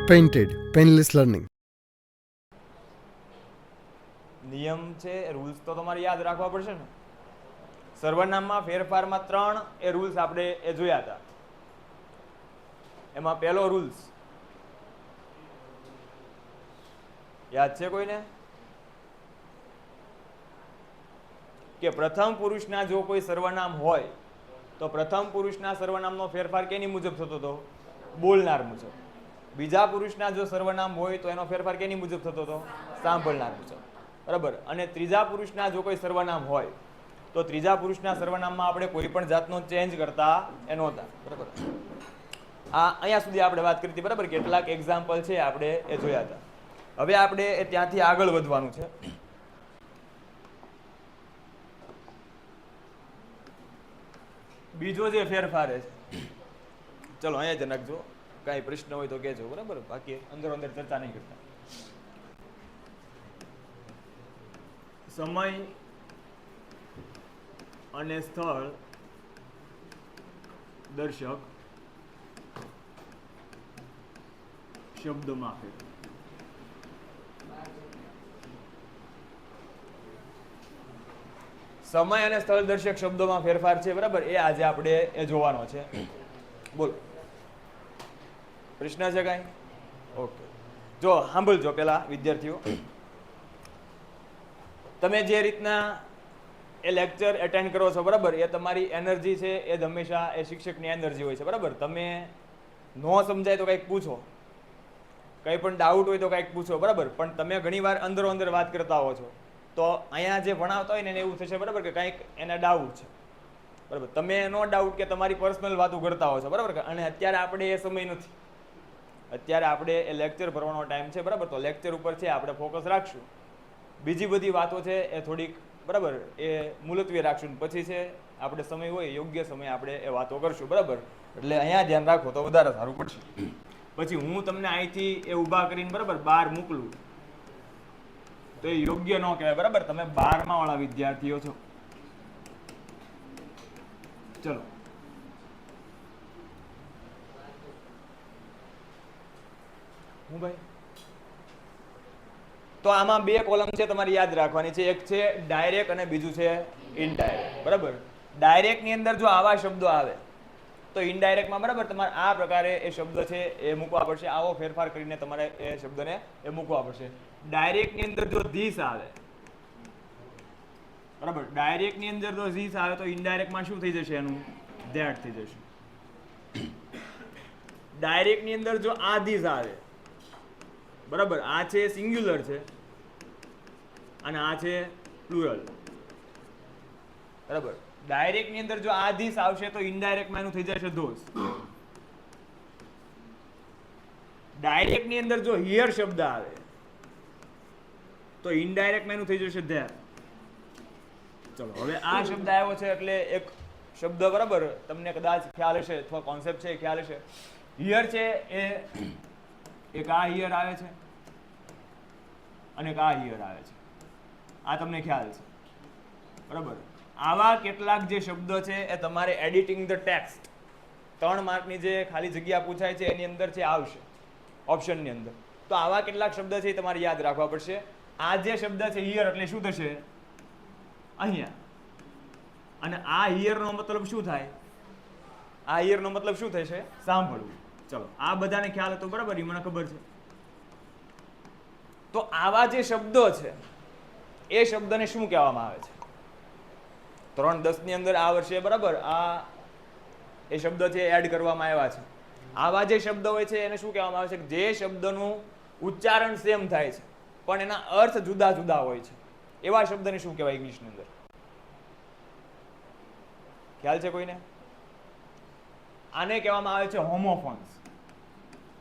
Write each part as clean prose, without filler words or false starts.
Painted painless learning. નિયમ છે, rules તો તમારે યાદ રાખવા પડશે ને. સર્વનામમાં ફેરફારમાં 3 એ રૂલ્સ આપણે એ જોયા હતા. એમાં પહેલો રૂલ્સ યાદ છે કોઈને? કે પ્રથમ પુરુષના જો કોઈ સર્વનામ હોય તો પ્રથમ પુરુષના સર્વનામનો ફેરફાર કેની મુજબ થતો હતો? બોલનાર મુજબ. બીજા પુરુષના જો સર્વનામ હોય તો એનો ફેરફાર કેની મુજબ થતો હતો? સાંભળનાર મુજબ. બરાબર. અને ત્રીજા પુરુષના જો કોઈ સર્વનામ હોય તો ત્રીજા પુરુષના સર્વનામમાં આપણે કોઈ પણ જાતનો ચેન્જ કરતા એ નહોતા. બરાબર. આ અહીંયા સુધી આપણે વાત કરી હતી. બરાબર. કેટલાક એક્ઝામ્પલ છે આપણે એ જોયા હતા. હવે આપણે ત્યાંથી આગળ વધવાનું છે. બીજો જે ફેરફાર છે, ચલો અહીંયા જ નાખજો. કાંઈ પ્રશ્ન હોય તો કહેજો. બરાબર. બાકી અંદર અંદર ચર્ચા નહીં કરતા. સમય અને સ્થળ દર્શક શબ્દમાં ફેરફાર. સમય અને સ્થળ દર્શક શબ્દોમાં ફેરફાર છે. બરાબર. એ આજે આપણે એ જોવાનો છે. બોલો, પ્રશ્ન છે કાંઈ? ઓકે, જો સાંભળજો પેલા વિદ્યાર્થીઓ. તમે જે રીતના એ લેક્ચર એટેન્ડ કરો છો, બરાબર, એ તમારી એનર્જી છે એ હંમેશા એ શિક્ષકની એનર્જી હોય છે. બરાબર. તમે ન સમજાય તો કંઈક પૂછો, કંઈ પણ ડાઉટ હોય તો કંઈક પૂછો. બરાબર. પણ તમે ઘણીવાર અંદરો અંદર વાત કરતા હો છો તો અહીંયા જે ભણાવતા હોય ને એને એવું થશે, બરાબર, કે કંઈક એને ડાઉટ છે. બરાબર. તમે નો ડાઉટ કે તમારી પર્સનલ વાતો કરતા હો છો. બરાબર. અને અત્યારે આપણે એ સમય નથી. અત્યારે આપણે એ લેક્ચર ભરવાનો ટાઈમ છે. બરાબર. તો લેક્ચર ઉપર છે આપણે ફોકસ રાખશું. બીજી બધી વાતો છે એ થોડીક, બરાબર, એ મુલતવી રાખશું. પછી છે આપણે સમય હોય યોગ્ય સમય આપણે એ વાતો કરશું. બરાબર. એટલે અહીંયા ધ્યાન રાખો તો વધારે સારું પડશે. પછી હું તમને અહીંથી એ ઊભા કરીને, બરાબર, બહાર મોકલું તો એ યોગ્ય ન કહેવાય. બરાબર. તમે 12મા વાળા વિદ્યાર્થીઓ છો. ચલો, હું ભાઈ, તો આમાં 2 કોલમ છે તમારે યાદ રાખવાની છે. એક છે ડાયરેક્ટ અને બીજું છે ઇનડાયરેક્ટ. બરાબર. ડાયરેક્ટ ની અંદર જો આવા શબ્દો આવે તો ઇનડાયરેક્ટમાં, બરાબર, તમારે આ પ્રકારે એ શબ્દ છે એ મૂકવા પડશે. આવો ફેરફાર કરીને તમારે એ શબ્દને એ મૂકવા પડશે. ડાયરેક્ટ ની અંદર જો ધીસ આવે, બરાબર, ડાયરેક્ટ ની અંદર જો ધીસ આવે તો ઇનડાયરેક્ટમાં શું થઈ જશે? એનું ધેટ થઈ જશે. ડાયરેક્ટ ની અંદર જો આ ધીસ આવે, બરાબર, આ છે સિંગ્યુલર છે અને આ છે પ્લુરલ. બરાબર. ડાયરેક્ટ ની અંદર જો આ ધીસ આવશે તો ઇનડાયરેક્ટમાં એનું થઈ જશે ધોસ. ડાયરેક્ટ ની અંદર જો હિયર શબ્દ આવે તો ઇનડાયરેક્ટમાં એનું થઈ જશે ધેર. ચલો, હવે આ શબ્દ આવ્યો છે એટલે એક શબ્દ, બરાબર, તમને કદાચ ખ્યાલ હશે અથવા કોન્સેપ્ટ છે એ ખ્યાલ હશે. હિયર છે એ એક આ હિયર આવે છે અને એક આ હિયર આવે છે. આ તમને ખ્યાલ છે. બરાબર. આવા કેટલાક જે શબ્દો છે એ તમારે એડિટિંગ ધ ટેક્સ્ટ 3 માર્કની જે ખાલી જગ્યા પૂછાય છે એની અંદર છે આવશે ઓપ્શનની અંદર. તો આવા કેટલાક શબ્દ છે એ તમારે યાદ રાખવા પડશે. આ જે શબ્દ છે હિયર એટલે શું થશે? અહીંયા. અને આ હિયરનો મતલબ શું થાય? આ હિયરનો મતલબ શું થશે? સાંભળવું. ચલો, આ બધાને ખ્યાલ હતો, બરાબર, એ મને ખબર છે. તો આવા જે શબ્દો છે એ શબ્દને શું કહેવામાં આવે છે? 3-10 ની અંદર આ વર્ષે, બરાબર, આ એ શબ્દ છે એડ કરવામાં આવ્યા છે. આવા જે શબ્દ હોય છે એને શું કહેવામાં આવે છે? જે શબ્દનું ઉચ્ચારણ સેમ થાય છે પણ એના અર્થ જુદા જુદા હોય છે એવા શબ્દને શું કહેવાય ઇંગ્લિશની અંદર? ખ્યાલ છે કોઈને? આને કહેવામાં આવે છે હોમોફોન્સ.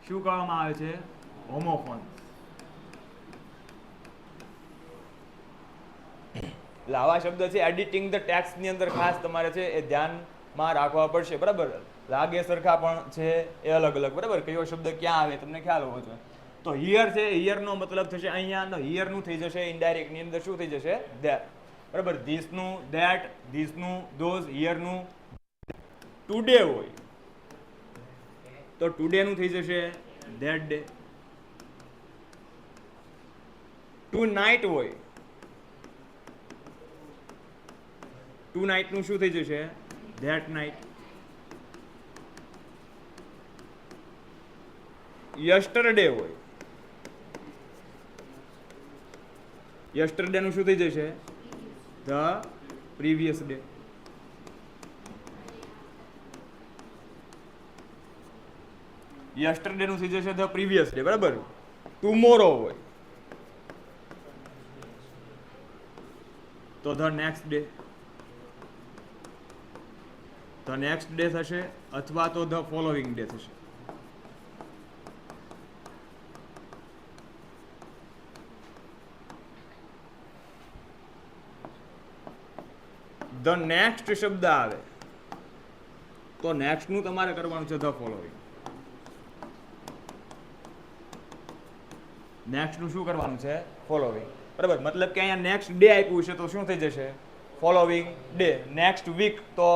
શું કહેવામાં આવે છે? હોમોફોન્સ. એટલે આવા શબ્દ છે એડિટિંગ ધ ટેક્સ્ટ ની અંદર ખાસ તમારે છે એ ધ્યાનમાં રાખવા પડશે. બરાબર. લાગે સરખા પણ છે એ અલગ અલગ. બરાબર. કયો શબ્દ ક્યાં આવે તમને ખ્યાલ હોવો જોઈએ. તો હિયર છે, હિયર નો મતલબ થશે અહીંયા, હિયર નું થઈ જશે ઇનડાયરેક્ટ ની અંદર શું થઈ જશે? ધેટ. બરાબર. ધીસ નું ધેટ, ધીસ નું ધોઝ, હિયર નું ટુડે હોય તો ટુડે નું થઈ જશે ધેટ ડે. ટુ નાઇટ હોય, ટુ નાઇટ નું શું થઈ જશે? That night. યસ્ટરડે હોય, યસ્ટરડે નું શું થઈ જશે? The previous day. યસ્ટરડે નું થઈ જશે ધ પ્રીવિયસ ડે, બરાબર. ટુમોરો હોય તો the next day, the next day થશે, અથવા તો ધ ફોલોવિંગ ડે થશે. ધ નેક્સ્ટ શબ્દ આવે તો નેક્સ્ટ નું તમારે કરવાનું છે ધ ફોલોવિંગ. નેક્સ્ટ નું શું કરવાનું છે? ફોલોવિંગ, બરાબર. મતલબ કે અહીંયા નેક્સ્ટ ડે આપ્યું છે તો શું થઈ જશે? Following day. નેક્સ્ટ વીક તો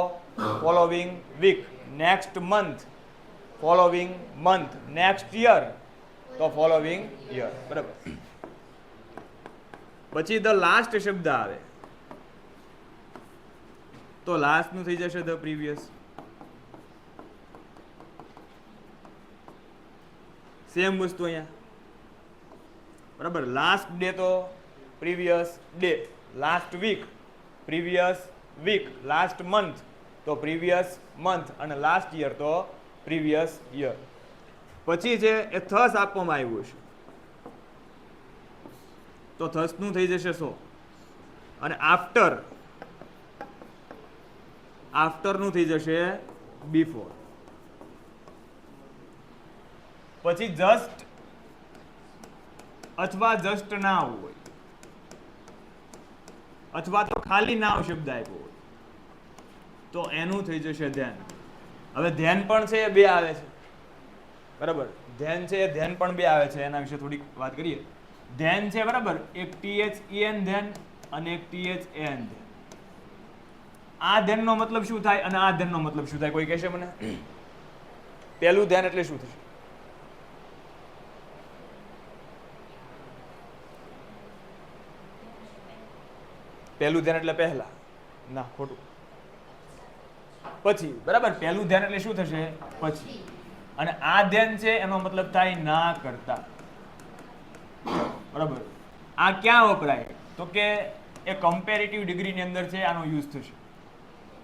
following week. Next month following month. Next year તો ફોલોવિંગ યર, બરાબર. પછી ધ લાસ્ટ શબ્દ આવે તો લાસ્ટ નું થઈ જશે ધ પ્રીવિયસ. સેમ વસ્તુ અહીંયા, બરાબર. લાસ્ટ ડે તો previous day, last week previous week, last month તો પ્રીવિયસ મંથ, અને લાસ્ટ યર તો પ્રીવિયસ યર. પછી છે એ થસ આપવામાં આવ્યું છે તો થસ નું થઈ જશે સો, અને આફ્ટર, આફ્ટર નું થઈ જશે બિફોર. પછી જસ્ટ અથવા જસ્ટ નાવ હોય, અથવા તો ખાલી નાવ શબ્દ આપ્યો હોય તો એનું થઈ જશે ધ્યાન. હવે ધ્યાન પણ છે એ બે આવે છે, બરાબર. ધ્યાન છે એ ધ્યાન પણ બે આવે છે, એના વિશે થોડીક વાત કરીએ. ધ્યાન છે, બરાબર, એક THEN ધ્યાન અને એક THAN ધ્યાન. આ ધ્યાનનો મતલબ શું થાય અને આ ધ્યાનનો મતલબ શું થાય? કોઈ કહેશે મને? પહેલું ધ્યાન એટલે શું થશે? પહેલું ધ્યાન એટલે પહેલા, ના, ખોટું. પછી, બરાબર. પહેલું ધ્યાન એટલે શું થશે? પછી. અને આ ધ્યાન છે એનો મતલબ થાય ના કરતા, બરાબર. આ ક્યાં વપરાય? તો કે એ કમ્પેરેટિવ ડિગ્રીની અંદર છે આનો યુઝ થશે,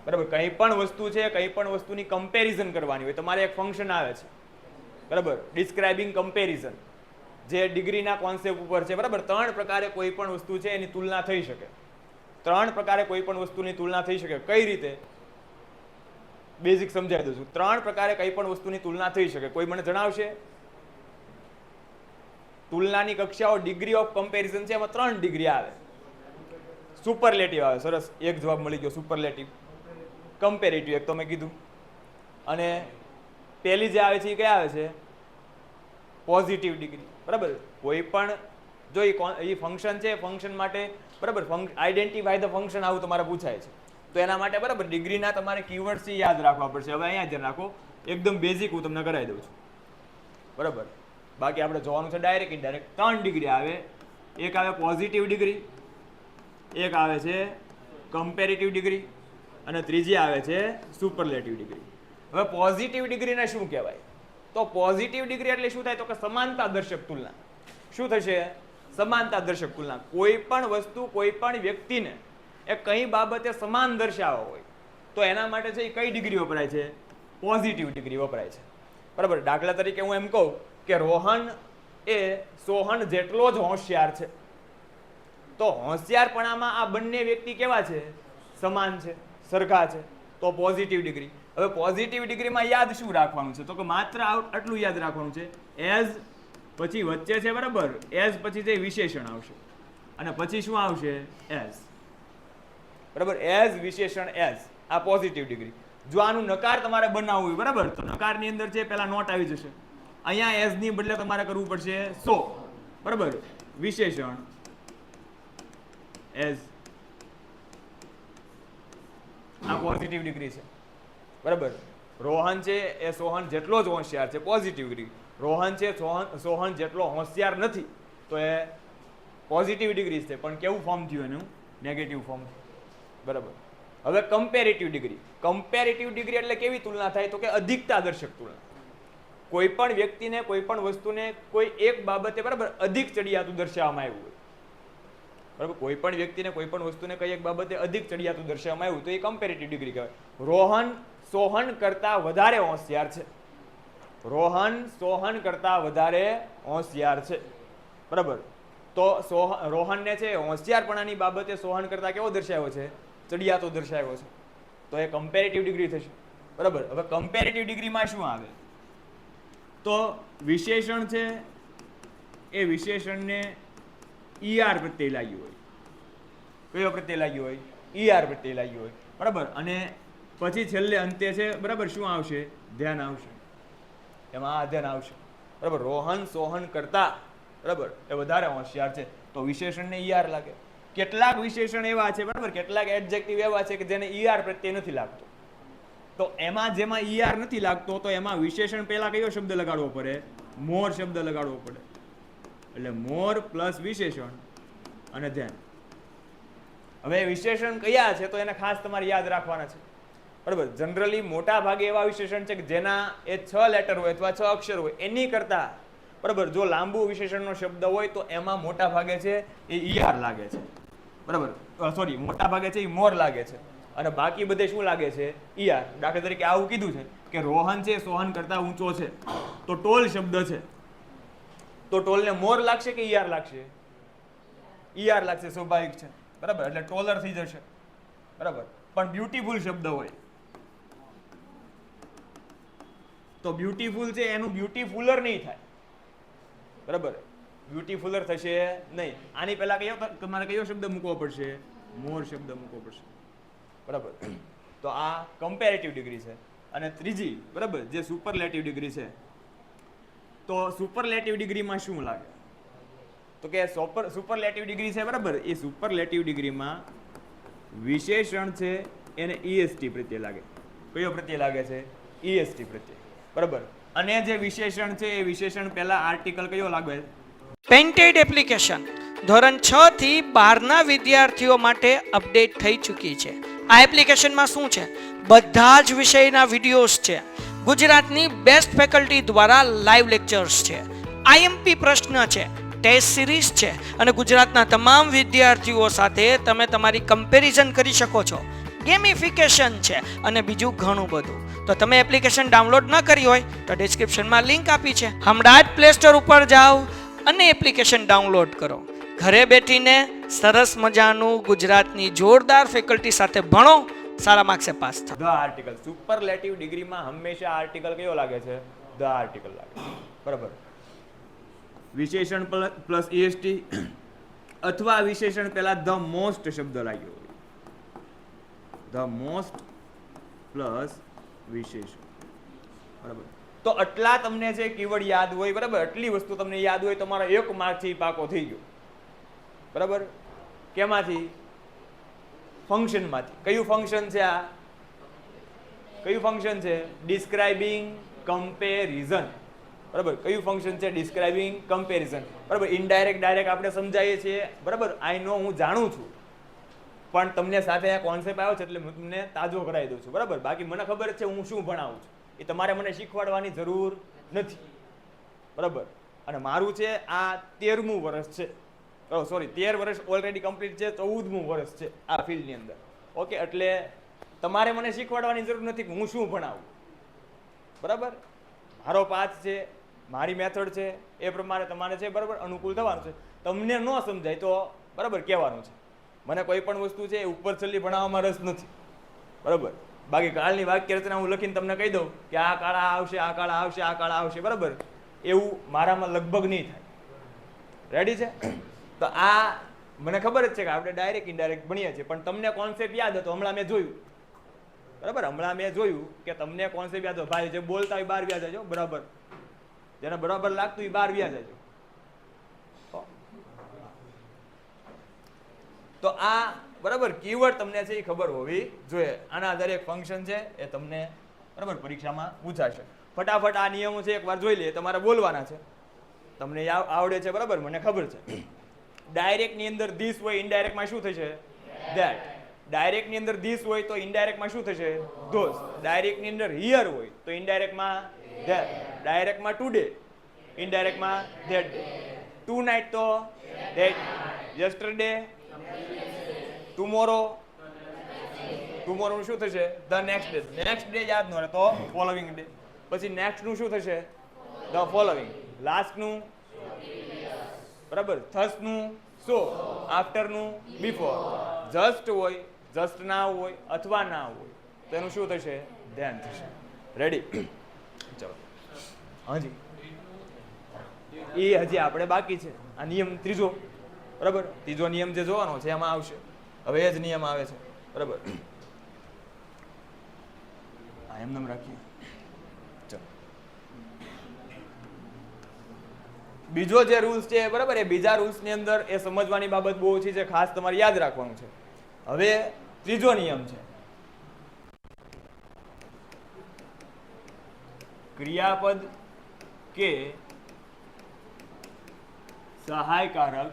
બરાબર. કંઈ પણ વસ્તુ છે, કંઈ પણ વસ્તુની કમ્પેરિઝન કરવાની હોય, તમારે એક ફંક્શન આવે છે, બરાબર, ડિસ્ક્રાઇબિંગ કમ્પેરિઝન, જે ડિગ્રીના કોન્સેપ્ટ ઉપર છે, બરાબર. 3 પ્રકારે કોઈ પણ વસ્તુ છે એની તુલના થઈ શકે. 3 પ્રકારે કોઈ પણ વસ્તુની તુલના થઈ શકે. કઈ રીતે? બેઝિક સમજાવી દઉં છું. 3 પ્રકારે કઈ પણ વસ્તુની તુલના થઈ શકે. કોઈ મને જણાવશે? તુલનાની કક્ષાઓ, ડિગ્રી ઓફ કમ્પેરિઝન છે, એમાં 3 ડિગ્રી આવે. સુપરલેટિવ આવે, સરસ, એક જવાબ મળી ગયો. સુપરલેટિવ, કમ્પેરેટિવ એક તો મેં કીધું, અને પહેલી જે આવે છે એ કયા આવે છે? પોઝિટિવ ડિગ્રી, બરાબર. કોઈ પણ જો એ ફંક્શન છે, ફંક્શન માટે, બરાબર, આઈડેન્ટિફાય ધ ફંક્શન આવું તમારે પૂછાય છે તો એના માટે, બરાબર, ડિગ્રીના તમારે કીવર્ડ્સ યાદ રાખવા પડશે. હવે અહીંયા ધ્યાન રાખો, એકદમ બેઝિક હું તમને કરાવી દઉં છું, બરાબર. બાકી આપણે જોવાનું છે ડાયરેક્ટ ઇનડાયરેક્ટ. 3 ડિગ્રી આવે. એક આવે પોઝિટિવ ડિગ્રી, એક આવે છે કમ્પેરેટિવ ડિગ્રી, અને ત્રીજી આવે છે સુપરલેટિવ ડિગ્રી. હવે પોઝિટિવ ડિગ્રીને શું કહેવાય? તો પોઝિટિવ ડિગ્રી એટલે શું થાય? તો કે સમાનતા દર્શક તુલના. શું થશે? સમાનતા દર્શક તુલના. કોઈ પણ વસ્તુ, કોઈ પણ વ્યક્તિને એ કઈ બાબતે સમાન દર્શાવો હોય તો એના માટે છે એ કઈ ડિગ્રી વપરાય છે? પોઝિટિવ ડિગ્રી વપરાય છે, બરાબર. દાખલા તરીકે હું એમ કહું કે રોહન એ સોહન જેટલો જ હોશિયાર છે, તો હોશિયારપણામાં આ બંને વ્યક્તિ કેવા છે? સમાન છે, સરખા છે, તો પોઝિટિવ ડિગ્રી. હવે પોઝિટિવ ડિગ્રીમાં યાદ શું રાખવાનું છે? તો કે માત્ર આટલું યાદ રાખવાનું છે, એઝ પછી વચ્ચે છે, બરાબર, એઝ પછી જે વિશેષણ આવશે, અને પછી શું આવશે? એઝ, બરાબર. એઝ, વિશેષણ, એઝ. આ પોઝિટિવ ડિગ્રી. જો આનું નકાર તમારે બનાવવું હોય, બરાબર, તો નકારની અંદર છે પેલા નોટ આવી જશે. અહીંયા એઝ ની બદલે તમારે કરવું પડશે સો, બરાબર, વિશેષણ એઝ. આ પોઝિટિવ ડિગ્રી છે, બરાબર. રોહન છે એ સોહન જેટલો જ હોશિયાર છે, પોઝિટિવ ડિગ્રી. રોહન છે સોહન જેટલો હોશિયાર નથી, તો એ પોઝિટિવ ડિગ્રી છે, પણ કેવું ફોર્મ થયું એનું? Negative form. બરાબર. હવે કમ્પેરેટિવ ડિગ્રી. કમ્પેરેટિવ ડિગ્રી એટલે કેવી તુલના થાય? તો કે અધિકતા દર્શક તુલના. કોઈ પણ વ્યક્તિને, કોઈ પણ વસ્તુને કોઈ એક બાબતે બરાબર અધિક ચડિયાતું દર્શાવવામાં આવ્યું હોય, બરાબર, કોઈ પણ વ્યક્તિને કોઈ પણ વસ્તુને કઈ એક બાબતે અધિક ચડિયાતું દર્શાવવામાં આવ્યું તો એ કમ્પેરેટિવ ડિગ્રી કહેવાય. રોહન સોહન કરતા વધારે હોશિયાર છે. રોહન સોહન કરતા વધારે હોશિયાર છે, બરાબર. તો રોહનને છે હોશિયારપણાની બાબતે સોહન કરતા કેવો દર્શાવ્યો છે? ચડિયાતો દર્શાવ્યો છે. તો એ કમ્પેરેટિવ ડિગ્રી થશે, બરાબર. હવે કમ્પેરેટિવ ડિગ્રીમાં શું આવે? તો વિશેષણ છે એ વિશેષણને ઈઆર પ્રત્યે લાગ્યું હોય. કયો પ્રત્યે લાગ્યું હોય? ઈઆર પ્રત્યે લાગ્યું હોય, બરાબર. અને પછી છેલ્લે અંતે છે બરાબર શું આવશે? ધ્યાન આવશે. એમાં આ ધ્યાન આવશે, બરાબર. રોહન સોહન કરતા બરાબર એ વધારે હોશિયાર છે, તો વિશેષણને ઈઆર લાગે. કેટલાક વિશેષણ એવા છે બરાબર, કેટલાક એડજેક્ટિવ એવા છે કે જેને ઈઆર પ્રત્યે નથી લાગતો. તો એમાં જેમાં ઈઆર નથી લાગતો તો એમાં વિશેષણ પહેલા કયો શબ્દ લગાડવો પડે? મોર શબ્દ લગાડવો પડે. એટલે મોર પ્લસ વિશેષણ અને ધ્યાન. હવે વિશેષણ કયા છે તો એને ખાસ તમારે યાદ રાખવાના છે, બરાબર. જનરલી મોટા ભાગે એવા વિશેષણ છે કે જેના એ 6 લેટર હોય અથવા 6 અક્ષર હોય, એની કરતા બરાબર જો લાંબુ વિશેષણનો શબ્દ હોય તો એમાં મોટા ભાગે છે એ ઈઆર લાગે છે, બરાબર. સોરી, મોટા ભાગે છે એ મોર લાગે છે અને બાકી બધે શું લાગે છે? ઈઆર. દાખલા તરીકે આવું કીધું છે કે રોહન છે સોહન કરતા ઊંચો છે, તો ટોલ શબ્દ છે, તો ટોલને મોર લાગશે કે ઈઆર લાગશે? ઈઆર લાગશે, સ્વાભાવિક છે, બરાબર. એટલે ટોલર થઈ જશે, બરાબર. પણ બ્યુટીફુલ શબ્દ હોય તો બ્યુટીફુલ છે એનું બ્યુટીફુલર નહીં થાય, બરાબર. બ્યુટીફુલર થશે નહીં. આની પહેલા તમારે કયો શબ્દ મૂકવો પડશે? મોર શબ્દ મૂકવો પડશે, બરાબર. તો આ કમ્પેરેટિવ ડિગ્રી છે. અને ત્રીજી બરાબર જે સુપરલેટિવ ડિગ્રી છે, તો સુપરલેટિવ ડિગ્રીમાં શું લાગે? તો કે સુપરલેટિવ ડિગ્રી છે બરાબર, એ સુપરલેટિવ ડિગ્રીમાં વિશેષણ છે એને ઈએસટી પ્રત્યે લાગે. કયો પ્રત્યે લાગે છે? ઈએસટી પ્રત્યે, બરાબર. અને જે વિશેષણ છે એ વિશેષણ પહેલા આર્ટિકલ કયો લાગે? પેઇન્ટેડ એપ્લિકેશન ધોરણ 6 થી 12ના વિદ્યાર્થીઓ માટે અપડેટ થઈ ચૂકી છે. આ એપ્લિકેશનમાં શું છે? બધા જ વિષયના વિડીયોઝ છે. ગુજરાતની બેસ્ટ ફેકલ્ટી દ્વારા લાઈવ લેક્ચર્સ છે, આઈએમપી પ્રશ્ન છે, ટેસ્ટ સિરીઝ છે અને ગુજરાતના તમામ વિદ્યાર્થીઓ સાથે તમે તમારી કમ્પેરિઝન કરી શકો છો. ગેમિફિકેશન છે અને બીજું ઘણું બધું. તો તમે એપ્લિકેશન ડાઉનલોડ ન કરી હોય તો ડિસ્ક્રિપ્શનમાં લિંક આપી છે, હમણાં જ પ્લે સ્ટોર ઉપર જાઓ અને એપ્લિકેશન ડાઉનલોડ કરો. ઘરે બેઠીને સરસ મજાનું ગુજરાતની જોરદાર ફેકલ્ટી સાથે ભણો, સારા માર્ક્સે પાસ થાઓ. The article. સુપરલેટિવ ડિગ્રીમાં હંમેશા આર્ટિકલ કયો લાગે છે? ધ આર્ટિકલ લાગે, બરાબર. વિશેષણ પ્લસ ઈએસટી અથવા વિશેષણ પહેલા ધ મોસ્ટ શબ્દ લાગ્યો હોય. ધ મોસ્ટ પ્લસ વિશેષણ, બરાબર. તો આટલા તમને જે કીવર્ડ યાદ હોય, બરાબર, આટલી વસ્તુ તમને યાદ હોય, તમારો 1 માર્કથી પાકો થઈ ગયો, બરાબર. કેમાંથી? ફંક્શનમાંથી. કયું ફંક્શન છે આ? કયું ફંક્શન છે? ડિસ્ક્રાઇબિંગ કમ્પેરિઝન, બરાબર. કયું ફંક્શન છે? ડિસ્ક્રાઇબિંગ કમ્પેરિઝન, બરાબર. ઇનડાયરેક્ટ ડાયરેક્ટ આપણે સમજાવીએ છીએ, બરાબર. આઈ નો, હું જાણું છું, પણ તમને સાથે આ કોન્સેપ્ટ આવ્યો છે એટલે હું તમને તાજો કરાવી દઉં છું, બરાબર. બાકી મને ખબર છે હું શું ભણાવું છું, એ તમારે મને શીખવાડવાની જરૂર નથી, બરાબર. અને મારું છે આ 13મું વર્ષ છે, સોરી 13 વર્ષ ઓલરેડી કમ્પ્લીટ છે, 14મું વર્ષ છે આ ફિલ્ડની અંદર, ઓકે. એટલે તમારે મને શીખવાડવાની જરૂર નથી કે હું શું ભણાવું, બરાબર. મારો પાથ છે, મારી મેથડ છે, એ પ્રમાણે તમારે છે બરાબર અનુકૂળ થવાનું છે. તમને ન સમજાય તો બરાબર કહેવાનું છે. મને કોઈ પણ વસ્તુ છે ઉપર છેલ્લી ભણાવવામાં રસ નથી, બરાબર. બાકી કાળની વાક્ય રચના હું લખીને તમને કહી દઉં કે આ કાળ આવશે, આ કાળ આવશે, આ કાળ આવશે, બરાબર, એવું મારામાં લગભગ નહીં થાય. રેડી છે? તો આ મને ખબર જ છે કે આપણે ડાયરેક્ટ ઇનડાયરેક્ટ ભણીએ છીએ, પણ તમને કોન્સેપ્ટ યાદ હતો. હમણાં મેં જોયું, બરાબર, હમણાં મેં જોયું કે તમને કોન્સેપ્ટ યાદ હતો. ભાઈ જે બોલતા હોય બહાર વ્યા જાજો, બરાબર. જેને બરાબર લાગતું હોય બહાર વ્યા જાજો. તો આ બરાબર કીવર્ડ તમને છે એ ખબર હોવી જોઈએ. આના આધારે એક ફંક્શન છે એ તમને બરાબર પરીક્ષામાં પૂછાશે. ફટાફટ આ નિયમો છે એકવાર જોઈ લે. તમારે બોલવાના છે, તમને આવડે છે, બરાબર, મને ખબર છે. ડાયરેક્ટ ની અંદર ધીસ હોય, ઇનડાયરેક્ટ માં શું થશે? ધેટ. ડાયરેક્ટ ની અંદર ધીસ હોય તો ઇનડાયરેક્ટ માં શું થશે? ધોસ. ડાયરેક્ટ ની અંદર હિયર હોય તો ઇનડાયરેક્ટ માં ધેટ. ડાયરેક્ટ માં ટુડે, ઇનડાયરેક્ટ માં ધેટ ડે. ટુ નાઇટ તો ધેટ. યસ્ટરડે, ટુમોરો, ટુમોરો શું થશે? The next day. Next day યાદ ન રહે તો ફોલોવિંગ ડે. પછી નેક્સ્ટ નું શું થશે? The following. લાસ્ટ નું બરાબર, થર્સ્ટ નું સો, આફ્ટર નું બિફોર. જસ્ટ હોય, જસ્ટ ના હોય અથવા ના હોય તેનું શું થશે? ધ્યાન થશે. રેડી? ચલો હાજી, એ હજી આપણે બાકી છે. આ નિયમ ત્રીજો, બરાબર. ત્રીજો નિયમ જે જોવાનો છે એમાં આવશે. હવે એ જ નિયમ આવે છે, બરાબર. હા, એમ નામ રાખીએ. ચલો, બીજો જે રૂલ્સ છે, બરાબર, એ બીજા રૂલ્સ ની અંદર એ સમજવાની બાબત બહુ ઓછી છે, ખાસ તમારે યાદ રાખવાનું છે. હવે ત્રીજો નિયમ છે, ક્રિયાપદ કે સહાયકારક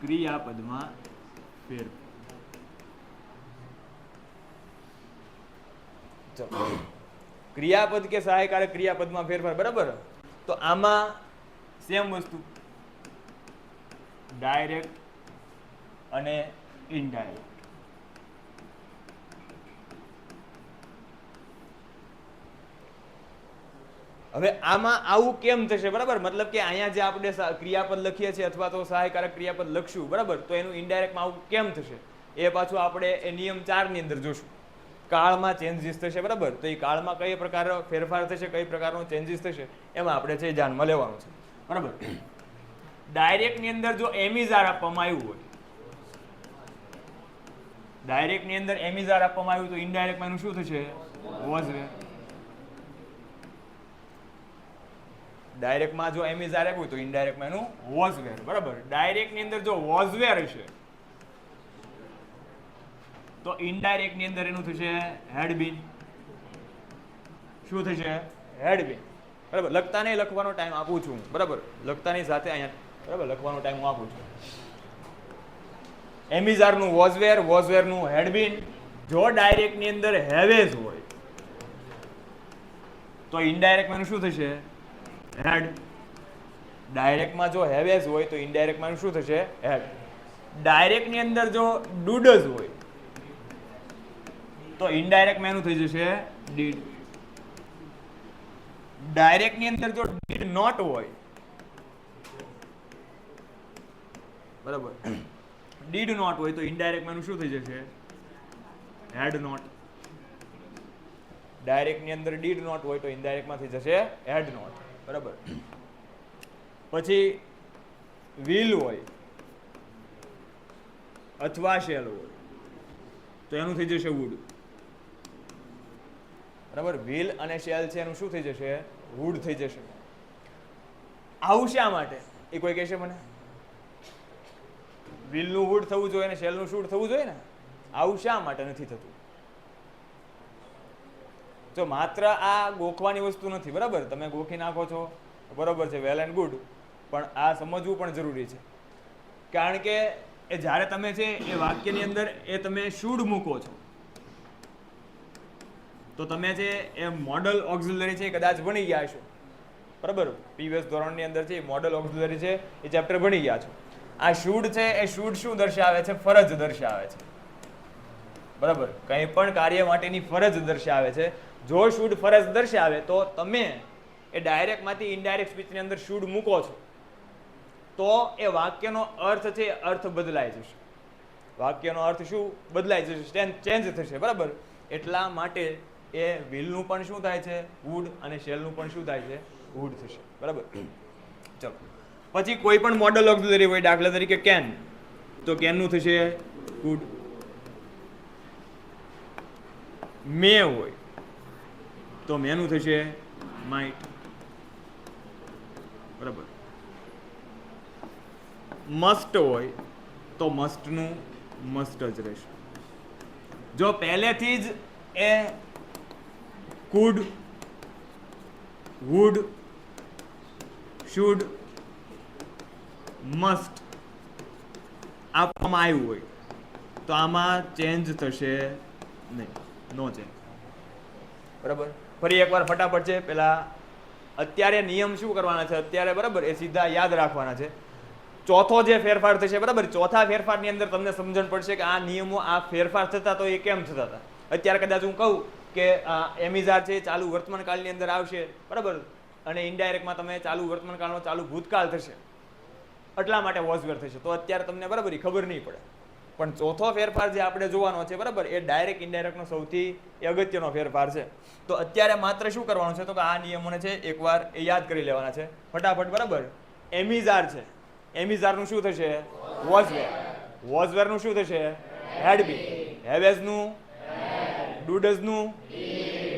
ક્રિયાપદમાં ફેરફાર. ચલો, ક્રિયાપદ કે સહાયકારક ક્રિયાપદમાં ફેરફાર, બરાબર. તો આમાં સેમ વસ્તુ, ડાયરેક્ટ અને ઇનડાયરેક્ટ. હવે આમાં આવું કેમ થશે? બરાબર, મતલબ કે અહીંયા જે આપણે ક્રિયાપદ લખીએ છીએ અથવા તો સહાયકારક ક્રિયાપદ લખશું, બરાબર, તો એનું ઇનડાયરેક્ટમાં આવું કેમ થશે એ પાછું આપણે એ નિયમ 4 ની અંદર જોશું. કાળમાં ચેન્જીસ થશે, બરાબર. તો એ કાળમાં કઈ પ્રકારનો ફેરફાર થશે, કઈ પ્રકારનો ચેન્જીસ થશે, એમાં આપણે છે ધ્યાનમાં લેવાનું છે, બરાબર. ડાયરેક્ટ ની અંદર જો એમિઝાર આપવામાં આવ્યું હોય, ડાયરેક્ટ ની અંદર એમિઝાર આપવામાં આવ્યું તો ઇનડાયરેક્ટમાં એનું શું થશે? વોઝ વેર. ડાયરેક્ટમાં જો એમિઝાર આપ્યું તો ઇનડાયરેક્ટમાં એનું વોઝ વેર, બરાબર. ડાયરેક્ટ ની અંદર જો વોઝ વેર હશે તો ઇનડાયરેક્ટ ની અંદર એનું થશે હેડ બીન. શું થશે? હેડ બીન, બરાબર. લખતા નહીં, લખવાનો ટાઈમ આપું છું, બરાબર. લખતાની સાથે અહીંયા, બરાબર, લખવાનો ટાઈમ હું આપું છું. એમિઝાર નું વોઝવેર, વોઝવેર નું હેડ બીન. જો ડાયરેક્ટ ની અંદર હેવેઝ હોય તો ઇનડાયરેક્ટમાં એનું શું થશે? હેડ. ડાયરેક્ટમાં જો હેવેઝ હોય તો ઇનડાયરેક્ટમાં એનું શું થશે? હેડ. ડાયરેક્ટ ની અંદર જો ડુડઝ હોય તો ઇનડાયરેક્ટમાં એનું થઈ જશે ડીડ. ડાયરેક્ટ ની અંદર જો ડીડ નોટ હોય, બરાબર, ડીડ નોટ હોય તો ઇનડાયરેક્ટમાં એનું શું થઈ જશે? Had not. ડાયરેક્ટ ની અંદર ડીડ નોટ હોય તો ઇનડાયરેક્ટમાં થઈ જશે હેડ નોટ, બરાબર. પછી વિલ હોય અથવા શેલ હોય તો એનું થઈ જશે વુડ, બરાબર. વિલ અને શેલ છે એનું શું થઈ જશે? વુડ થઈ જશે. આવું શા માટે એ કોઈ કહેશે મને? વિલ નું વુડ થવું જોઈએ અને શેલ નું શૂડ થવું જોઈએ ને. આવું શા માટે નથી થતું? જો માત્ર આ ગોખવાની વસ્તુ નથી, બરાબર. તમે ગોખી નાખો છો, બરોબર છે, વેલ એન્ડ ગુડ, પણ આ સમજવું પણ જરૂરી છે. કારણ કે એ જ્યારે તમે છે એ વાક્યની અંદર એ તમે શુડ મૂકો છો તો તમે છે એ મોડલ ઓક્ઝિલરી છે કદાચ ભણી ગયા છો, બરાબર. પ્રીવિયસ ધોરણની અંદર છે મોડલ ઓક્ઝિલરી છે એ ચેપ્ટર ભણી ગયા છો. આ શુડ છે એ શુડ શું દર્શાવે છે? ફરજ દર્શાવે છે, બરાબર. કંઈ પણ કાર્ય માટેની ફરજ દર્શાવે છે. જો શુડ ફરજ દર્શાવે તો તમે એ ડાયરેક્ટમાંથી ઇનડાયરેક્ટ સ્પીચની અંદર શુડ મૂકો છો તો એ વાક્યનો અર્થ છે અર્થ બદલાઈ જશે. વાક્યનો અર્થ શું બદલાઈ જશે? ચેન્જ થશે, બરાબર. એટલા માટે એ વિલનું પણ શું થાય છે? વુડ. અને શેલનું પણ શું થાય છે? વુડ થશે, બરાબર. ચલો, પછી કોઈ પણ મોડલ ઓક્ઝિલરી હોય, દાખલા તરીકે કેન, તો કેનનું થશે કુડ. મે હોય તો મેનું થશે માઇટ, બરાબર. મસ્ટ હોય તો મસ્ટનું મસ્ટ જ રહેશે. જો પહેલેથી જ એ કુડ, વુડ, શુડ મસ્ટ આપવામાં આવ્યું હોય તો આમાં ચેન્જ થશે નહીં, નો ચેન્જ. બરાબર. ફરી એકવાર ફટાફટ છે. પેલા અત્યારે નિયમ શું કરવાના છે અત્યારે, બરાબર, એ સીધા યાદ રાખવાના છે. ચોથો જે ફેરફાર થશે, બરાબર, ચોથા ફેરફારની અંદર તમને સમજણ પડશે કે આ નિયમો આ ફેરફાર થતા તો એ કેમ થતા હતા. અત્યારે કદાચ હું કહું કે એમિઝાર છે ચાલુ વર્તમાન કાળની અંદર આવશે, બરાબર, અને ઇનડાયરેક્ટમાં તમે ચાલુ વર્તમાન કાળનો ચાલુ ભૂતકાળ થશે, એટલા માટે વોઝવેર થશે, તો અત્યારે તમને બરાબર ખબર નહીં પડે. પણ ચોથો ફેરફાર જે આપણે જોવાનો છે, બરાબર, એ ડાયરેક્ટ ઇનડાયરેક્ટનો સૌથી અગત્યનો ફેરફાર છે. તો અત્યારે માત્ર શું કરવાનું છે તો કે આ નિયમોને છે એકવાર એ યાદ કરી લેવાના છે ફટાફટ, બરાબર. એમિઝાર છે, એમિઝારનું શું થશે? વોઝવેર. વોઝવેરનું શું થશે? Had be. હેવેઝનું? ડુડઝનું?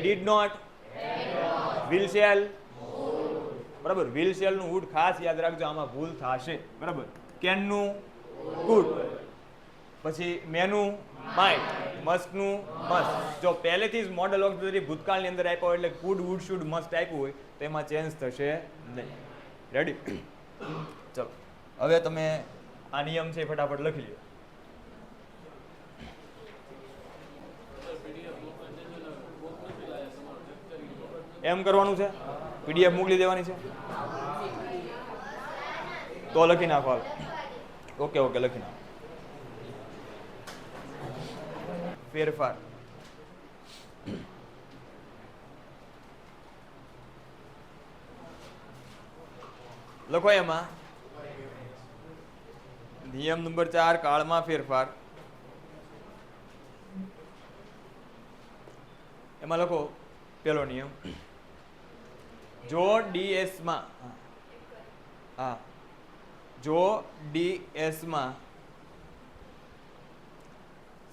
Did not? Will shall? બરાબર. વિલ શેલનું વુડ ખાસ યાદ રાખજો, આમાં ભૂલ થશે, બરાબર. કેનનું? કુડ. પછી મેનું? માઇટ. મસ્ટનું? મસ્ટ. જો પહેલેથી જ મોડલ ઓક્સિલરી ભૂતકાળની અંદર આપ્યો એટલે કુડ, વુડ, શુડ, મસ્ટ આપ્યું હોય તો એમાં ચેન્જ થશે નહીં. રેડી? ચલો હવે તમે આ નિયમ છે ફટાફટ લખી લો. એમ કરવાનું છે? પીડીએફ મોકલી દેવાની છે? તો લખી નાખો. ઓકે ઓકે, લખી નાખો. ફેરફાર. લખો એમાં નિયમ નંબર 4 કાળમાં ફેરફાર. એમાં લખો પેલો નિયમ, જો ડીએસ માં, હા, જો ડીએસ માં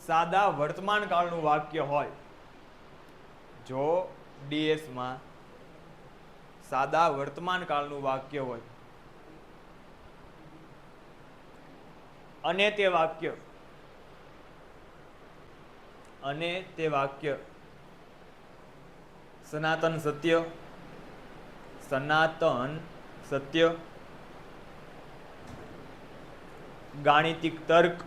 સાદા વર્તમાન કાળનું વાક્ય હોય, જો ડીએસ માં સાદા વર્તમાન કાળનું વાક્ય હોય અને તે વાક્ય સનાતન સત્ય, ગાણિતિક તર્ક,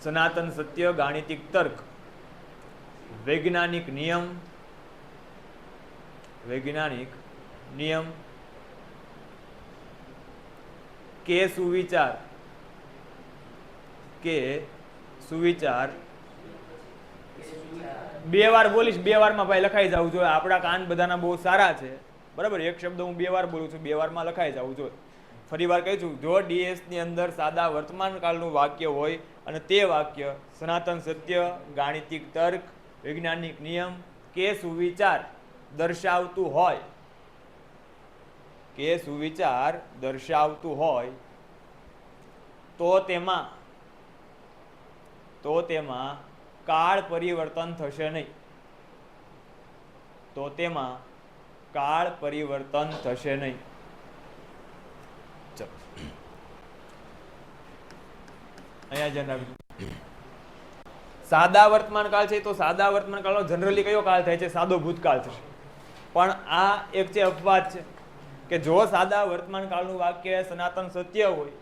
સનાતન સત્ય, ગાણિતિક તર્ક, વૈજ્ઞાનિક નિયમ કે સુવિચાર. બે વાર બોલીશ, બે વારમાં ભાઈ લખાઈ જવું જોઈએ. આપણા કાન બધાના બહુ સારા છે, બરાબર. એક શબ્દ હું બે વાર બોલું છું, બે વારમાં લખાઈ જવું જોઈએ. ફરી વાર કહી છું, જો ડીએસ ની અંદર સાદા વર્તમાન કાળનું વાક્ય હોય અને તે વાક્ય સનાતન સત્ય, ગાણિતિક તર્ક, વૈજ્ઞાનિક નિયમ કે સુવિચાર દર્શાવતું હોય તો તેમાં કાળ પરિવર્તન થશે નહીં. ચલો અહીંયા ધ્યાન રાખજો. સાદા વર્તમાન કાળ છે તો સાદા વર્તમાન કાળનો જનરલી કયો કાળ થાય છે? સાદો ભૂતકાળ થશે. પણ આ એક છે અપવાદ છે કે જો સાદા વર્તમાન કાળનું વાક્ય સનાતન સત્ય હોય,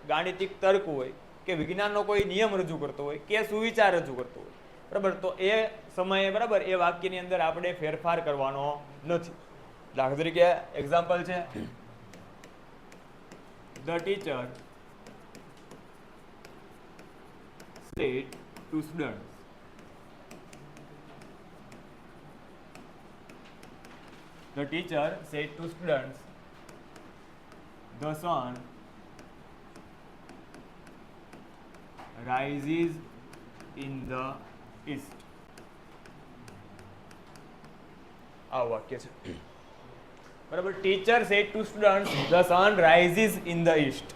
ગાણિતિક તર્ક હોય કે વિજ્ઞાનનો કોઈ નિયમ રજૂ કરતો હોય કે સુવિચાર રજૂ કરતો હોય, બરાબર, તો એ સમયે, બરાબર, એ વાક્યની અંદર આપણે ફેરફાર કરવાનો નથી. દાખલા તરીકે એક્ઝામ્પલ છે, the teacher said to students, the teacher said to students, the sun rises in the east. આ વાક્ય છે, બરાબર. Teacher said to students, the sun rises in the East,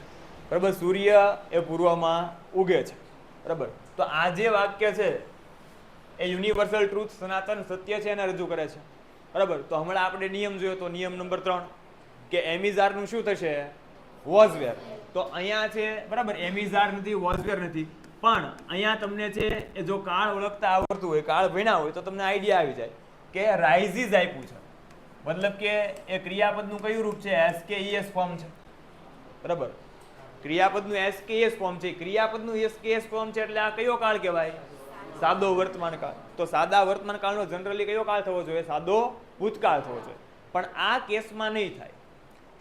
બરાબર. સૂર્ય એ પૂર્વમાં ઉગે છે, બરાબર. તો આ જે વાક્ય છે એ યુનિવર્સલ ટ્રુથ, સનાતન સત્ય છે, એને રજૂ કરે છે, બરાબર. તો હમણાં આપણે નિયમ જોયો તો નિયમ નંબર 3 કે એમિઝારનું શું થશે? વોઝવેર. તો અહીંયા છે, બરાબર, એમિઝાર નથી, વોઝવેર નથી, પણ અહીંયા તમને છે એ જો કાળ ઓળખતા આવડતું હોય, કાળ ભણ્યા હોય તો તમને આઈડિયા આવી જાય કે રાઇઝીસ આપ્યું છે, મતલબ કે એ ક્રિયાપદનું કયું રૂપ છે? એસકેઈએસ ફોર્મ છે, બરાબર. ક્રિયાપદનું એસકેઈએસ ફોર્મ છે, ક્રિયાપદનું એસકેઈએસ ફોર્મ છે, એટલે આ કયો કાળ કહેવાય? સાદો વર્તમાન કાળ. તો સાદા વર્તમાન કાળનો જનરલી કયો કાળ થવો જોઈએ? સાદો ભૂતકાળ થવો જોઈએ. પણ આ કેસમાં નહીં થાય.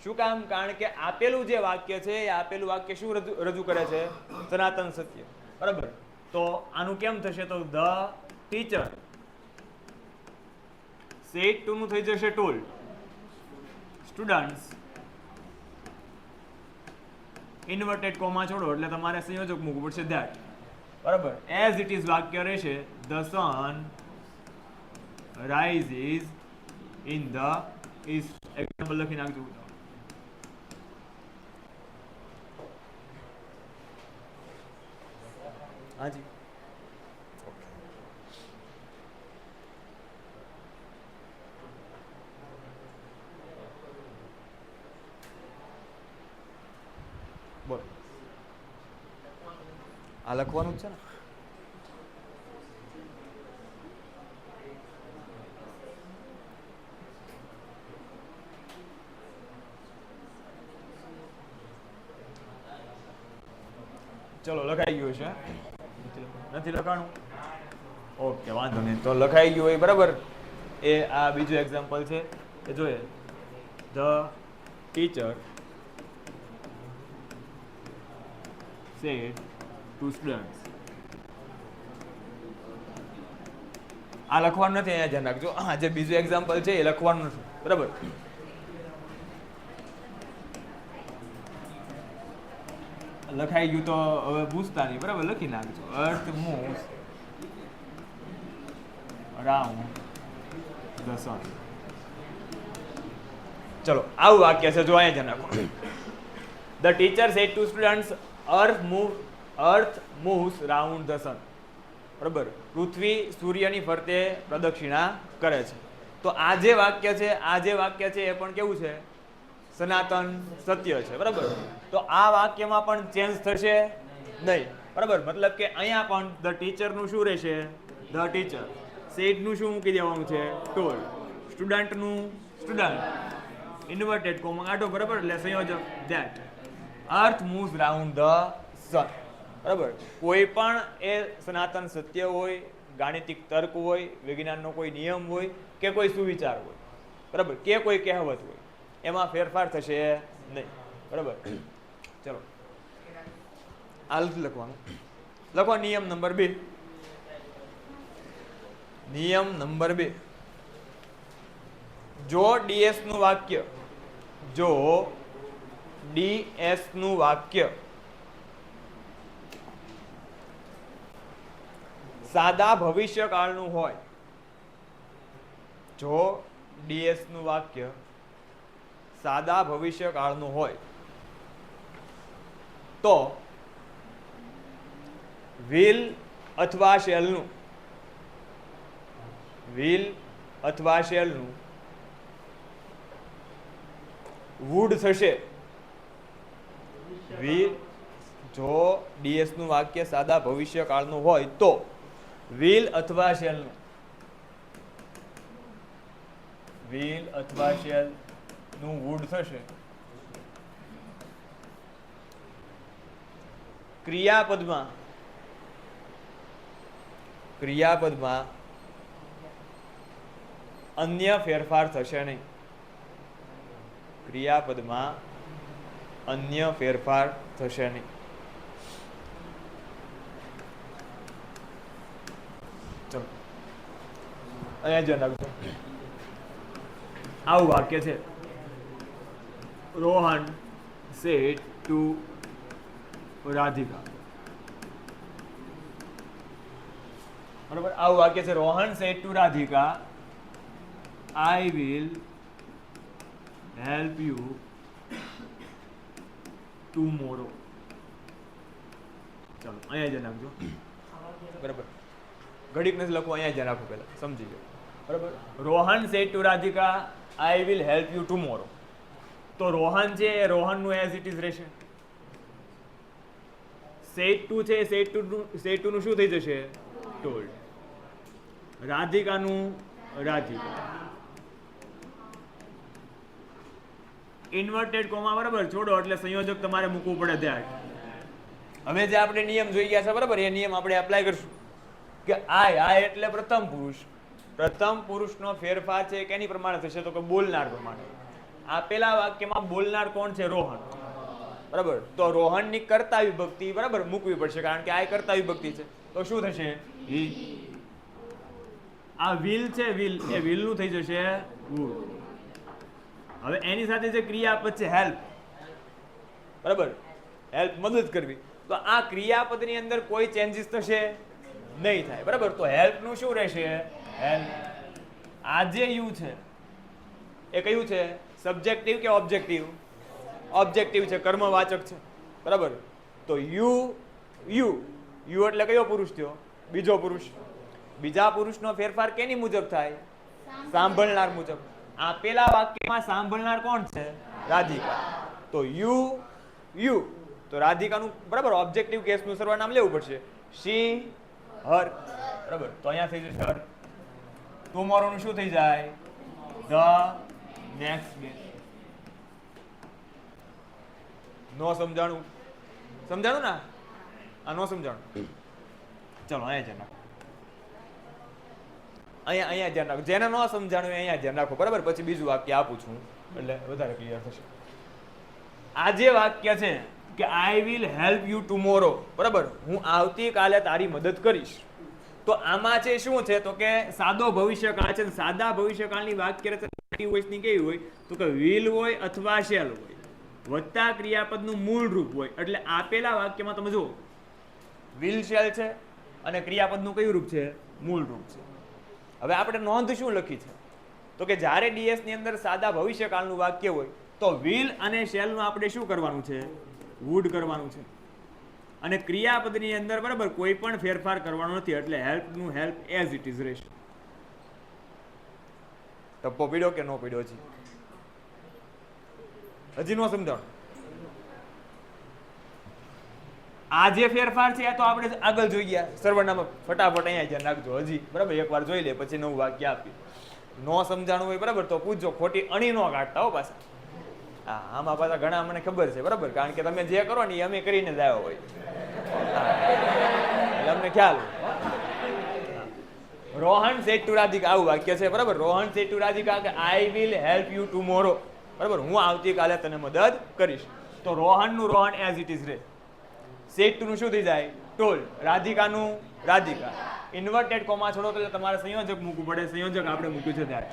શું કામ? કારણ કે આપેલું જે વાક્ય છે એ આપેલું વાક્ય શું રજૂ કરે છે? સનાતન સત્ય, બરાબર. તો આનું કેમ થશે? તો ધ ટીચર સેડ ટુ નું થઈ જશે ટોલ્ડ સ્ટુડન્ટ્સ, ઇન્વર્ટેડ કોમા છોડો એટલે તમારે સંયોજક મૂકવું પડશે ધેટ, બરાબર. એઝ ઇટ ઇઝ વાક્ય રહેશે the sun rises in the east. Example લખી નાખજો. હાજી, બોલો. આ લખવાનું જ છે ને? ચલો, લખાઈ ગયું છે? નથી લખાણું? ઓકે, વાંધો નહીં. તો લખાઈ ગયું હોય, બરાબર. એ આ બીજું એક્ઝામ્પલ છે એ જોઈએ. The teacher said to students. આ લખવાનું નથી, અહીંયા ધ્યાન રાખજો. હા, જે બીજું એક્ઝામ્પલ છે એ લખવાનું નથી, બરાબર. લખાઈ ગયું તો હવે પૂછતા નહીં, બરાબર. લખી નાખજો. અર્થ મૂવ્સ અરાઉન્ડ ધ સન. ચલો, આવું વાક્ય છે, જો અહીંયા ધ્યાન રાખો. The teacher said to students, earth moves round the sun. બરાબર. પૃથ્વી સૂર્યની ફરતે પ્રદક્ષિણા કરે છે. તો આ જે વાક્ય છે એ પણ કેવું છે? સનાતન સત્ય છે, બરાબર. તો આ વાક્યમાં પણ ચેન્જ થશે નહીં, બરાબર. મતલબ કે અહીંયા પણ ધ ટીચરનું શું રહેશે? The teacher. સેડનું શું મૂકી દેવાનું છે? ટોલ્ડ. સ્ટુડન્ટનું સ્ટુડન્ટ, ઇન્વર્ટેડ કોમા કાઢો, બરાબર. એટલે સંયોજક that. Earth moves round the sun, બરાબર. કોઈ પણ એ સનાતન સત્ય હોય, ગાણિતિક તર્ક હોય, વિજ્ઞાનનો કોઈ નિયમ હોય, કે કોઈ સુવિચાર હોય, બરાબર, કે કોઈ કહેવત હોય, એમાં ફેરફાર થશે નહીં, બરાબર. ચલો, આ લખવાનું. લખો નિયમ નંબર 2. નિયમ નંબર 2. જો ડીએસ નું વાક્ય સાદા ભવિષ્યકાળનું હોય, જો ડીએસ નું વાક્ય સાદા ભવિષ્યકાળનું હોય તો વિલ અથવા શેલનું વુડ થશે. જો ડીએસ નું વાક્ય સાદા ભવિષ્યકાળનું હોય તો વિલ અથવા શેલનું વુડ થશે. ક્રિયાપદમાં અન્ય ફેરફાર થશે નહીં. ક્રિયાપદમાં અન્ય ફેરફાર થશે નહીં. ચલો, અહીંયા ધ્યાન રાખજો. આવું વાક્ય છે. રોહન સેડ ટુ રાધિકા, બરાબર. આવું વાક્ય છે. Rohan said to Radhika, I will help you tomorrow. ચલો, અહીંયા જ નાખજો, બરાબર. ઘડીક નથી લખવું, અહીંયા જ રાખો, પહેલા સમજી લો, બરાબર. Rohan said to Radhika, I will help you tomorrow. તો રોહન છે એ રોહનનું એઝ ઇટ ઇઝ રહેશે. સેટ ટુ છે, સેટ ટુ નું શું થઈ જશે? ટોલ્ડ. રાધિકાનું રાધિકા. ઇન્વર્ટેડ કોમા બરાબર છોડો એટલે સંયોજક તમારે મૂકવું પડે ત્યાં. હવે જે આપણે નિયમ જોઈ ગયા છે બરાબર, એ નિયમ આપણે એપ્લાય કરશું કે આ એટલે પ્રથમ પુરુષ. પ્રથમ પુરુષનો ફેરફાર છે કેની પ્રમાણે થશે? તો કે બોલનાર પ્રમાણે. આપેલા વાક્યમાં બોલનાર કોણ છે? રોહન. બરાબર, તો રોહનની કર્તા વિભક્તિ બરાબર મૂકવી પડશે, કારણ કે આ કર્તા વિભક્તિ છે. તો શું થશે? હી. આ વિલ છે, વિલ, એ વિલ નું થઈ જશે વુડ. હવે એની સાથે જે ક્રિયાપદ છે હેલ્પ, બરાબર, હેલ્પ મદદ કરવી, તો આ ક્રિયાપદની અંદર કોઈ ચેન્જીસ થશે નહીં થાય. બરાબર, તો હેલ્પ નું શું રહેશે? હેલ્પ. આ જે યુ છે એ કયું છે? સબ્જેક્ટિવ કે ઓબ્જેક્ટિવ? ઓબ્જેક્ટિવ છે, કર્મવાચક છે. બરાબર, તો યુ યુ યુ એટલે કયો પુરુષ થયો? બીજો પુરુષ. બીજા પુરુષનો ફેરફાર કેની મુજબ થાય? સાંભળનાર મુજબ. આપેલા વાક્યમાં સાંભળનાર કોણ છે? રાધિકા. તો યુ યુ, તો રાધિકાનું બરાબર ઓબ્જેક્ટિવ કેસનું સર્વનામ લેવું પડશે. શી, હર. બરાબર, તો અહીંયા થઈ જશે હર. ટુમોરોનું શું થઈ જાય? The next day. નો સમજાણું? સમજાણું ના? આ નો સમજાણું. ચલો અહીંયા ધ્યાન રાખો, અહીંયા ધ્યાન રાખો. જેને નો સમજાણું અહીંયા ધ્યાન રાખો. બરાબર, પછી બીજું વાક્ય આપું છું એટલે વધારે ક્લિયર થશે. આ જે વાક્ય છે કે I will help you tomorrow, બરાબર, હું આવતીકાલે તારી મદદ કરીશ. તો આમાં છે શું છે? તો કે સાદો ભવિષ્યકાળ છે. સાદા ભવિષ્યકાળની વાક્ય રચના વોઇસની કેવી હોય? તો કે વિલ હોય અથવા શેલ હોય વત્તા ક્રિયાપદનું મૂળ રૂપ હોય. એટલે આપેલા વાક્યમાં તમે જુઓ વિલ શેલ છે અને ક્રિયાપદનું કયું રૂપ છે? મૂળ રૂપ છે. હવે આપણે નોંધ શું લખી છે? તો કે જ્યારે ડીએસ ની અંદર સાદા ભવિષ્યકાળનું વાક્ય હોય તો વિલ અને શેલનું આપણે શું કરવાનું છે? વુડ કરવાનું છે. અને ક્રિયાપદની અંદર બરાબર કોઈ પણ ફેરફાર કરવાનો નથી, એટલે હેલ્પનું હેલ્પ એઝ ઇટ ઇઝ રહેશે. ટપ્પો પીડ્યો કે નો પીડ્યો? હજી નો સમજાણું? આ જે ફેરફાર છે એ તો આપણે આગળ જોઈ ગયા. સર્વનામ ફટાફટ અહીંયા ધ્યાન રાખજો. હજી બરાબર એકવાર જોઈ લે પછી નવું વાક્ય આપી. નો સમજાણું હોય બરાબર તો પૂછજો, ખોટી અણી નો કાઢતા હો પાછા. હા, આમાં પાછા ઘણા મને ખબર છે બરાબર, કારણ કે તમે જે કરો ને એ અમે કરીને જ આવ્યા હોય એટલે અમને ખ્યાલ. રોહન સેડ ટુ રાધિકા, આવું વાક્ય છે બરાબર. રોહન સેડ ટુ રાધિકા કે I will help you tomorrow, બરાબર, હું આવતીકાલે તને મદદ કરીશ. તો રોહનનું રોહન એઝ ઇટ ઇઝ રહે. સેટ ટુ નું શું થઈ જાય? ટોલ્ડ. રાધિકાનું રાધિકા. ઇન્વર્ટેડ કોમા છોડો તો તમારે સંયોજક મૂકવું પડે. સંયોજક આપણે મૂક્યું છે ત્યારે.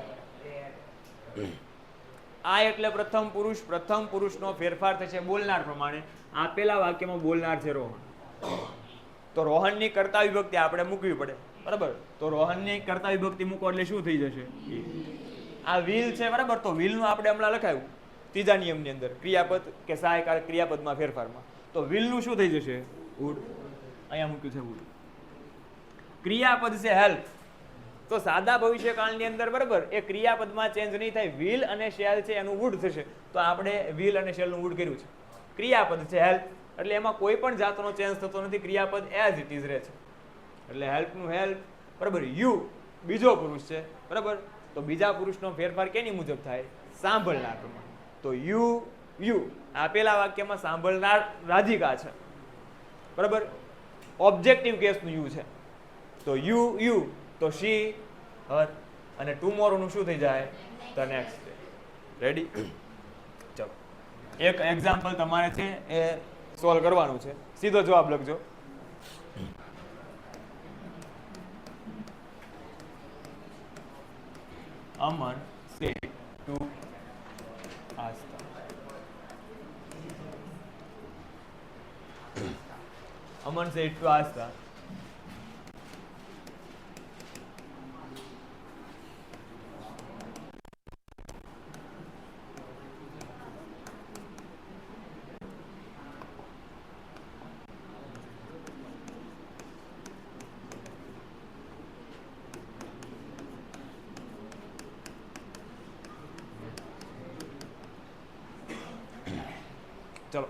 આ એટલે પ્રથમ પુરુષ. પ્રથમ પુરુષનો ફેરફાર થશે બોલનાર પ્રમાણે. આપેલા વાક્યમાં બોલનાર છે રોહન. તો રોહનની કર્તા વિભક્તિ આપણે મૂકવી પડે. બરાબર, તો રોહનની કર્તા વિભક્તિ મૂકો એટલે શું થઈ જશે? આ વિલ છે બરાબર, તો વિલ નું આપણે હમણાં લખાયું ત્રીજા નિયમની અંદર ક્રિયાપદ કે સહાયકાર ક્રિયાપદમાં ફેરફારમાં. તો વિલ નું શું થઈ જશે? વુડ. અહીંયા મૂક્યું છે વુડ. ક્રિયાપદ છે હેલ્પ. તો સાદા ભવિષ્યકાળની અંદર બરાબર એ ક્રિયાપદમાં ચેન્જ નહીં થાય. વિલ અને શેલ છે એનું વુડ થશે. તો આપણે વિલ અને શેલ નું વુડ કર્યું છે. ક્રિયાપદ છે હેલ્પ, એટલે એમાં કોઈ પણ જાતનો ચેન્જ થતો નથી. ક્રિયાપદ એઝ ઇટ ઇઝ રહે છે. એટલે હેલ્પનું હેલ્પ બરાબર. યુ બીજો પુરુષ છે બરાબર, તો બીજા પુરુષનો ફેરફાર કેની મુજબ થાય? સાંભળનાર પ્રમાણે. તો યુ યુ આપેલા વાક્યમાં સાંભળનાર રાધિકા છે બરાબર. ઓબ્જેક્ટિવ કેસનું યુ છે તો યુ યુ, તો શી, હર. અને ટુમોરો નું શું થઈ જાય? The next day. રેડી? ચલો એક એક્ઝામ્પલ તમારે છે એ સોલ્વ કરવાનું છે. સીધો જવાબ લખજો. અમન said to Asta. Aman said to Asta. ચલો,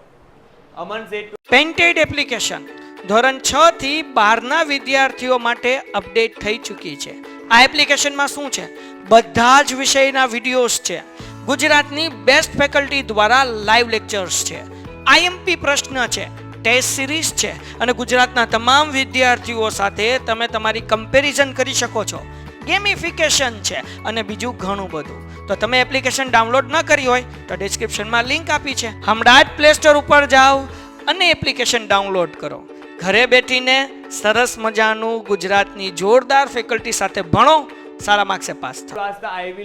અમન said to પેન્ટેડ એપ્લિકેશન ધોરણ 6 થી 12ના વિદ્યાર્થીઓ માટે અપડેટ થઈ ચૂકી છે. આ એપ્લિકેશનમાં શું છે? બધા જ વિષયના વિડીયોઝ છે. ગુજરાતની બેસ્ટ ફેકલ્ટી દ્વારા લાઈવ લેક્ચર્સ છે. આઈએમપી પ્રશ્ન છે, ટેસ્ટ સિરીઝ છે અને ગુજરાતના તમામ વિદ્યાર્થીઓ સાથે તમે તમારી કમ્પેરિઝન કરી શકો છો. ગેમિફિકેશન છે અને બીજું ઘણું બધું. તો તમે એપ્લિકેશન ડાઉનલોડ ન કરી હોય તો ડિસ્ક્રિપ્શનમાં લિંક આપી છે. હમણાં જ પ્લે સ્ટોર ઉપર જાઓ અને એપ્લિકેશન ડાઉનલોડ કરો. ઘરે બેઠીને સરસ મજાનું ગુજરાતની જોરદાર ફેકલ્ટી સાથે ભણો, સારા માર્ક્સે પાસ થાઓ. I will